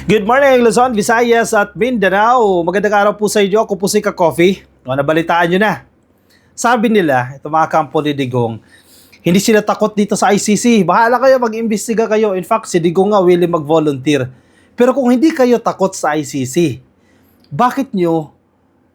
Good morning, Luzon, Visayas at Mindanao. Magandang araw po sa inyo. Ako po si Ka-Coffee. Nabalitaan nyo na. Sabi nila, ito mga kampo ni Digong, hindi sila takot dito sa ICC. Bahala kayo, mag-imbestiga kayo. In fact, si Digong nga willing mag-volunteer. Pero kung hindi kayo takot sa ICC, bakit nyo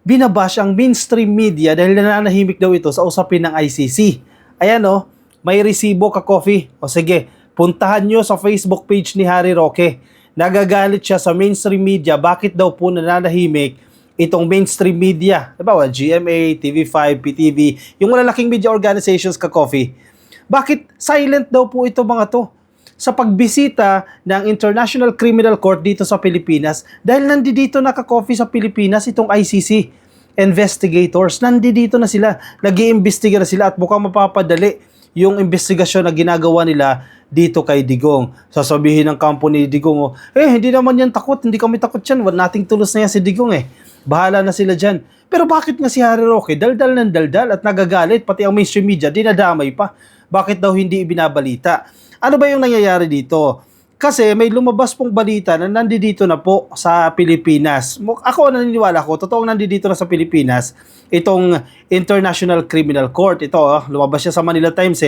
binabash ang mainstream media dahil nananahimik daw ito sa usapin ng ICC? Ayan o, may resibo Ka-Coffee. O sige, puntahan nyo sa Facebook page ni Harry Roque. Nagagalit siya sa mainstream media. Bakit daw po nananahimik itong mainstream media? Diba? GMA, TV5, PTV, yung malalaking media organizations Ka-Coffee. Bakit silent daw po ito mga to sa pagbisita ng International Criminal Court dito sa Pilipinas? Dahil nandito na Ka-Coffee sa Pilipinas itong ICC investigators. Nandito na sila. Nag-iimbestiga na sila at mukhang mapapadali yung investigasyon na ginagawa nila dito kay Digong. Sasabihin ng kampo ni Digong, hindi naman yan takot, hindi kami takot yan, nating tulos na yan si Digong bahala na sila dyan. Pero bakit nga si Harry Roque, daldal ng daldal at nagagalit, pati ang mainstream media, dinadamay pa. Bakit daw hindi ibinabalita? Ano ba yung nangyayari dito? Kasi may lumabas pong balita na nandito na po sa Pilipinas. Ako naniniwala ko, totoong nandito na sa Pilipinas, itong International Criminal Court. Ito, lumabas siya sa Manila Times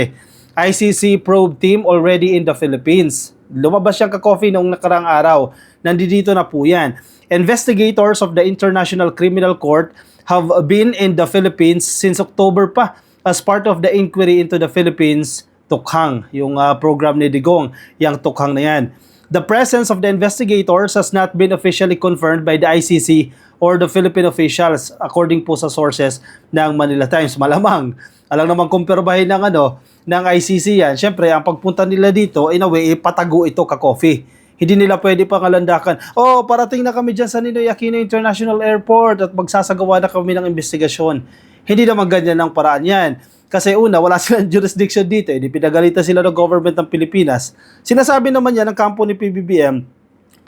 ICC probe team already in the Philippines. Lumabas siyang Ka-Coffee noong nakarang araw. Nandito na po yan. Investigators of the International Criminal Court have been in the Philippines since October pa as part of the inquiry into the Philippines Tukhang, yung program ni Digong, yung Tukhang na yan. The presence of the investigators has not been officially confirmed by the ICC or the Philippine officials according po sa sources ng Manila Times. Malamang, alam naman kumpirmahin ng ICC yan. Siyempre, ang pagpunta nila dito, in a way, patago ito Ka-Coffee. Hindi nila pwede pangalandakan, parating na kami dyan sa Ninoy Aquino International Airport at magsasagawa na kami ng investigasyon. Hindi naman ganyan ang paraan yan. Kasi una, wala silang jurisdiction dito. Hindi pinagalitan sila ng government ng Pilipinas. Sinasabi naman yan ng kampo ni PBBM,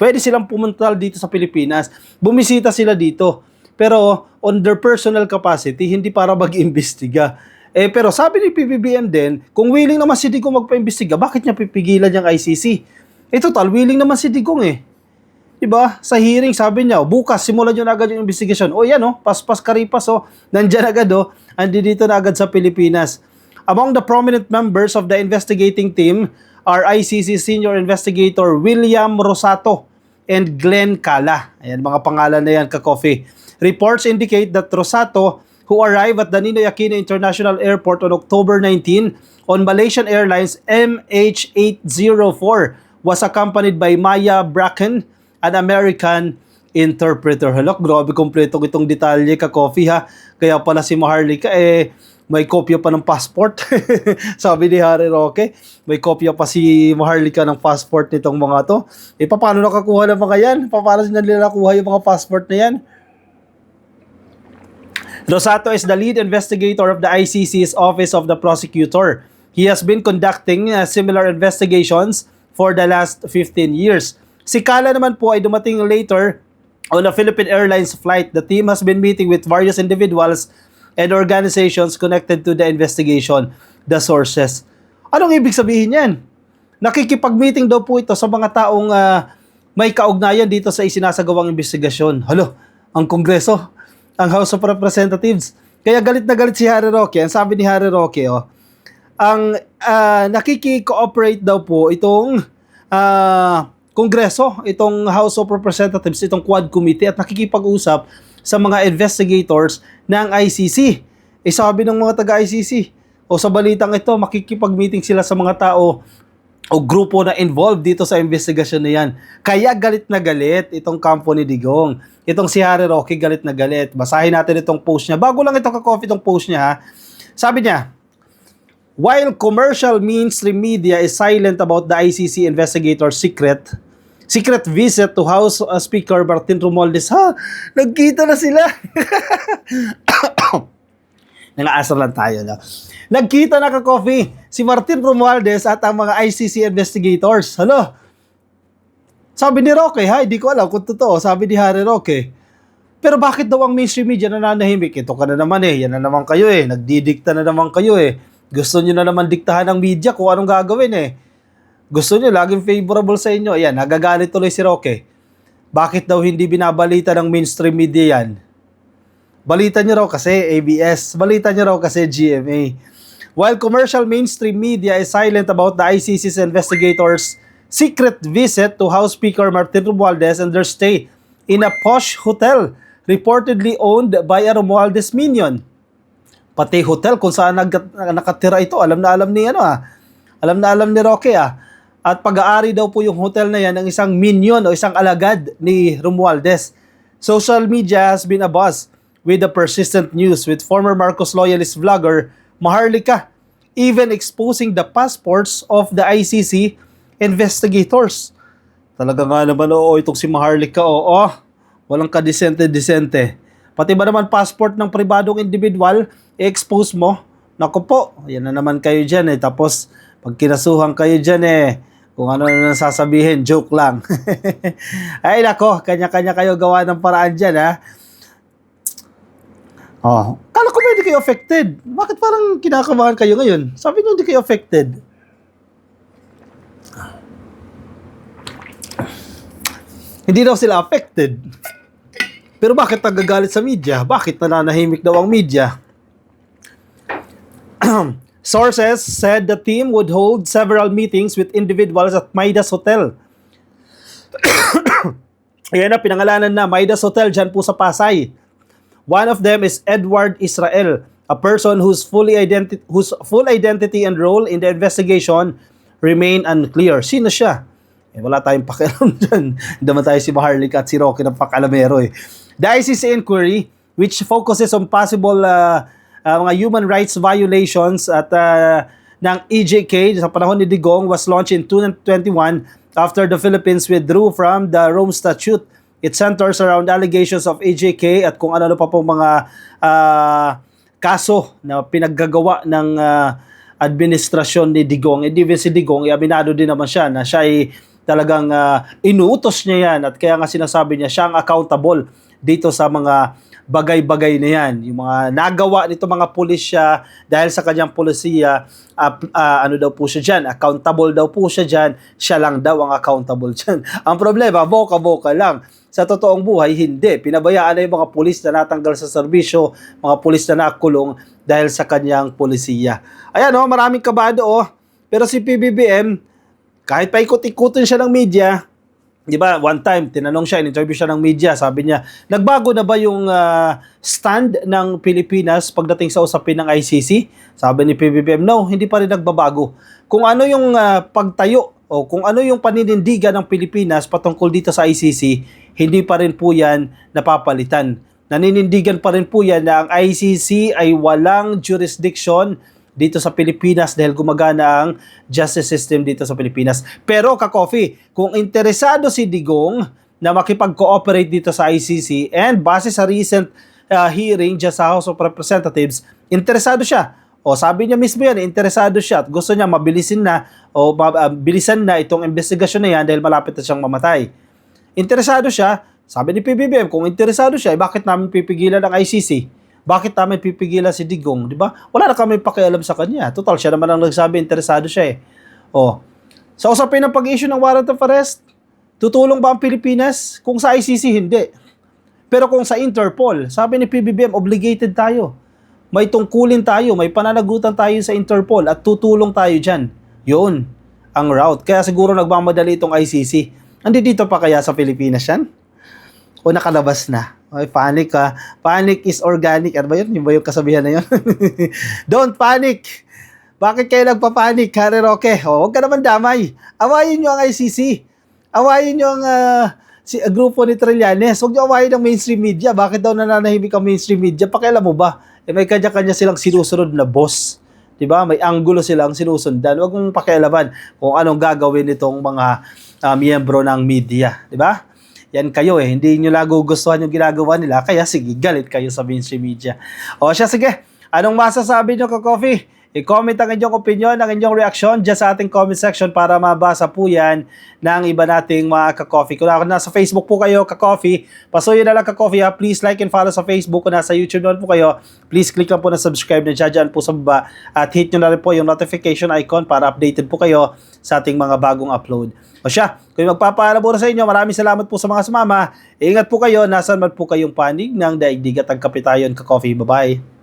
pwede silang pumunta dito sa Pilipinas. Bumisita sila dito. Pero on their personal capacity, hindi para mag-imbestiga. Pero sabi ni PBBM din, kung willing naman si Digong magpa-imbestiga, bakit niya pipigilan yung ICC? Total, willing naman si Digong Diba? Sa hearing, sabi niya, bukas, simulan nyo na agad yung investigation. Yan paspas karipas, nandyan agad, andito na agad sa Pilipinas. Among the prominent members of the investigating team are ICC Senior Investigator William Rosato and Glenn Cala. Ayan, mga pangalan na yan, Ka-Coffee. Reports indicate that Rosato, who arrived at the Ninoy Aquino International Airport on October 19 on Malaysian Airlines MH804, was accompanied by Maya Bracken, an American interpreter. Halok, grabe kompleto itong detalye Ka-Coffee Kaya pala si Maharlika may kopya pa ng passport. Sabi ni Harry Roque, may kopya pa si Maharlika ng passport nitong mga to. Paano nakakuha ng mga yan? Paano nila nakuha yung mga passport na yan? Rosato is the lead investigator of the ICC's Office of the Prosecutor. He has been conducting similar investigations for the last 15 years. Si Cala naman po ay dumating later on a Philippine Airlines flight. The team has been meeting with various individuals and organizations connected to the investigation, the sources. Anong ibig sabihin yan? Nakikipag-meeting daw po ito sa mga taong may kaugnayan dito sa isinasagawang investigasyon. Ang Kongreso, ang House of Representatives. Kaya galit na galit si Harry Roque. Ang sabi ni Harry Roque, ang nakiki-cooperate daw po itong Kongreso, itong House of Representatives, itong Quad Committee at nakikipag-usap sa mga investigators ng ICC. Sabi ng mga taga-ICC, sa balitang ito, makikipag-meeting sila sa mga tao o grupo na involved dito sa investigasyon na yan. Kaya galit na galit itong kampo ni Digong. Itong si Harry Roque galit na galit. Basahin natin itong post niya. Bago lang ito Ka-Coffee itong post niya Sabi niya, while commercial mainstream media is silent about the ICC investigator's secret visit to House Speaker Martin Romualdez, nagkita na sila. Nangaasar lang tayo. Nagkita na Ka-Coffee si Martin Romualdez at ang mga ICC investigators. Sabi ni Roque, hindi ko alam kung totoo. Sabi ni Harry Roque, pero bakit daw ang mainstream media nananahimik? Ito ka na naman yan na naman kayo nagdidikta na naman kayo Gusto nyo na naman diktahan ng media kung anong gagawin Gusto nyo, laging favorable sa inyo. Ayan, nagagalit tuloy si Roque. Bakit daw hindi binabalita ng mainstream media yan? Balita nyo raw kasi ABS. Balita nyo raw kasi GMA. While commercial mainstream media is silent about the ICC's investigators' secret visit to House Speaker Martin Romualdez and their stay in a posh hotel reportedly owned by a Romualdez minion. Pati hotel kung saan nakatira ito, alam na alam ni Alam na alam ni Roque At pag-aari daw po yung hotel na yan ng isang minion o isang alagad ni Romualdez. Social media has been abuzz with the persistent news with former Marcos loyalist vlogger Maharlika even exposing the passports of the ICC investigators. Talaga nga naman, oo, itong si Maharlika, oo. Walang kadisente-disente. Pati ba naman passport ng pribadong individual, i-expose mo? Naku po, yan na naman kayo dyan Tapos, pag kinasuhan kayo dyan kung ano na sasabihin, joke lang. Ay nako, kanya-kanya kayo gawa ng paraan dyan kala ko ba hindi kayo affected? Bakit parang kinakabahan kayo ngayon? Sabi niyo hindi kayo affected. Hindi daw sila affected. Pero bakit nagagalit sa media? Bakit nananahimik daw ang media? Sources said the team would hold several meetings with individuals at Midas Hotel. Ayan na, pinangalanan na Midas Hotel dyan po sa Pasay. One of them is Edward Israel, a person whose full identity and role in the investigation remain unclear. Sino siya? Wala tayong pakialam dyan. Hindi naman tayo si Maharlika at si Roque ng pakalamero The ICC inquiry, which focuses on possible mga human rights violations at ng EJK sa panahon ni Digong, was launched in 2021 after the Philippines withdrew from the Rome Statute. It centers around allegations of EJK at kung ano pa pong mga kaso na pinaggagawa ng administrasyon ni Digong. Even si Digong, aminado din naman siya na siya ay talagang inuutos niya yan at kaya nga sinasabi niya siya ang accountable dito sa mga bagay-bagay na yan. Yung mga nagawa nito mga pulisya dahil sa kanyang polisiya, ano daw po siya dyan, accountable daw po siya dyan, siya lang daw ang accountable dyan. Ang problema, boka-boka lang. Sa totoong buhay, hindi. Pinabayaan na yung mga pulis na natanggal sa serbisyo, mga pulis na nakulong dahil sa kanyang polisiya. Ayan maraming kabado Pero si PBBM, kahit pa ikot-ikutin siya ng media, di ba, one time, tinanong siya, in-interview siya ng media, sabi niya, nagbago na ba yung stand ng Pilipinas pagdating sa usapin ng ICC? Sabi ni PBBM, no, hindi pa rin nagbabago. Kung ano yung pagtayo o kung ano yung paninindigan ng Pilipinas patungkol dito sa ICC, hindi pa rin po yan napapalitan. Naninindigan pa rin po yan na ang ICC ay walang jurisdiction dito sa Pilipinas dahil gumagana ang justice system dito sa Pilipinas. Pero ka-coffee, kung interesado si Digong na makipag-cooperate dito sa ICC and base sa recent hearing dyan sa House of Representatives, interesado siya. Sabi niya mismo yan, interesado siya at gusto niya mabilisan na itong investigasyon na yan dahil malapit na siyang mamatay. Interesado siya, sabi ni PBBM, kung interesado siya, bakit namin pipigilan ang ICC? Bakit namin pipigilan si Digong, di ba? Wala na kami pakialam sa kanya. Total, siya naman ang nagsabi, interesado siya Sa usapin ng pag-issue ng warrant of arrest, tutulong ba ang Pilipinas? Kung sa ICC, hindi. Pero kung sa Interpol, sabi ni PBBM, obligated tayo. May tungkulin tayo, may pananagutan tayo sa Interpol at tutulong tayo dyan. Yun, ang route. Kaya siguro nagmamadali itong ICC. Dito pa kaya sa Pilipinas yan? O nakalabas na? Ay, panic Panic is organic. Ano ba yun? Yung ba yung kasabihan na yun? Don't panic! Bakit kayo nagpapanik, Harry Roque? Huwag ka naman damay. Awayin nyo ang ICC. Awayin nyo ang grupo ni Trillanes. Huwag nyo awayin ang mainstream media. Bakit daw nananahimik ang mainstream media? Pakialam mo ba? May kanya-kanya silang sinusunod na boss. Diba? May anggulo silang sinusundan. Huwag mong pakialaman kung anong gagawin nitong mga miyembro ng media. Diba? Yan kayo hindi nyo lang gugustuhan yung ginagawa nila, kaya sige, galit kayo sa mainstream media. Siya, sige. Anong masasabi nyo, ka-coffee? I-comment ang inyong opinion, ang inyong reaction dyan sa ating comment section para mabasa po yan ng iba nating mga ka-coffee. Kung nasa Facebook po kayo, ka-coffee, pasuyo na lang ka-coffee ha. Please like and follow sa Facebook. Kung nasa YouTube naman po kayo, please click lang po na subscribe na dyan po sa baba at hit nyo na rin po yung notification icon para updated po kayo sa ating mga bagong upload. O siya, kung magpapaalam po na sa inyo, maraming salamat po sa mga sumama. Ingat po kayo, nasan man po kayong panig ng daigdig at ang kapitayon ka-coffee. Bye-bye!